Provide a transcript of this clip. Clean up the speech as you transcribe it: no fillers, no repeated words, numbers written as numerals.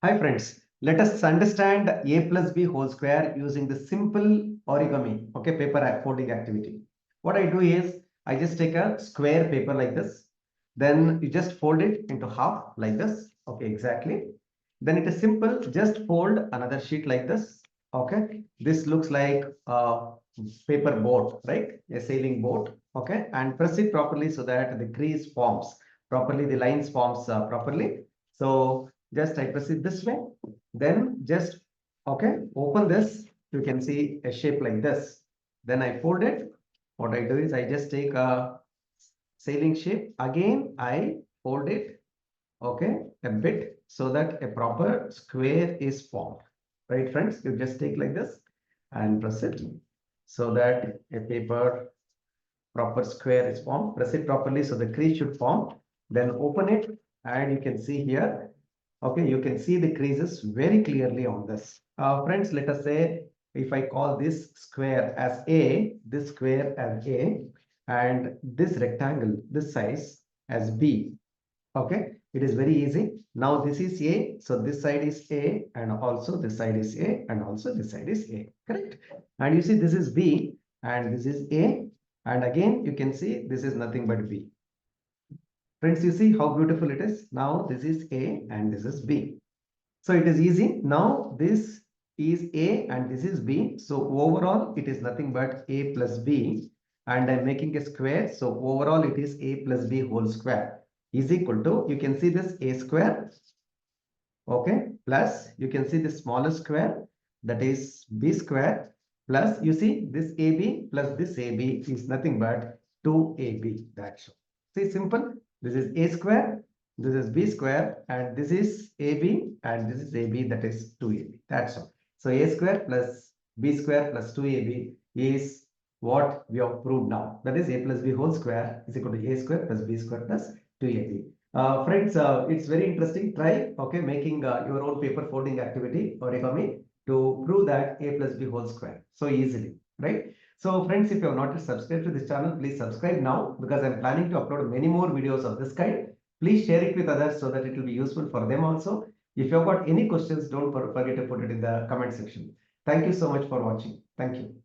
Hi friends, let us understand a plus b whole square using the simple origami, okay, paper folding activity. What I do is I just take a square paper like this, then you just fold it into half like this, okay, exactly. Then it is simple, just fold another sheet like this, okay. This looks like a paper boat, right? A sailing boat, okay, and press it properly so that the crease forms properly, the lines forms properly. So just I press it this way, then just okay, open this. You can see a shape like this. Then I fold it. What I do is I just take a sailing shape. Again, I fold it, okay, a bit so that a proper square is formed. Right, friends? You just take like this and press it so that a paper proper square is formed. Press it properly so the crease should form. Then open it and you can see here. Okay, you can see the creases very clearly on this. Friends, let us say if I call this square as A, this square as A, and this rectangle, this size as B. Okay, it is very easy. Now this is A, so this side is A, and also this side is A, and also this side is A. Correct? And you see this is B, and this is A, and again you can see this is nothing but B. Friends, you see how beautiful it is. Now this is A and this is B. So it is easy. Now this is A and this is B. So overall it is nothing but A plus B, and I'm making a square. So overall it is A plus B whole square is equal to, you can see this A square, okay, plus you can see the smaller square, that is B square, plus you see this AB plus this AB is nothing but 2AB. That's all. See, simple. This is A square, this is B square, and this is AB, and this is AB, that is 2AB. That's all. So A square plus B square plus 2AB is what we have proved now. That is A plus B whole square is equal to A square plus B square plus 2AB. Friends, it's very interesting. Try, okay, making your own paper folding activity, origami, to prove that A plus B whole square so easily, right? So friends, if you have not yet subscribed to this channel, please subscribe now, because I'm planning to upload many more videos of this kind. Please share it with others so that it will be useful for them also. If you have got any questions, don't forget to put it in the comment section. Thank you so much for watching. Thank you.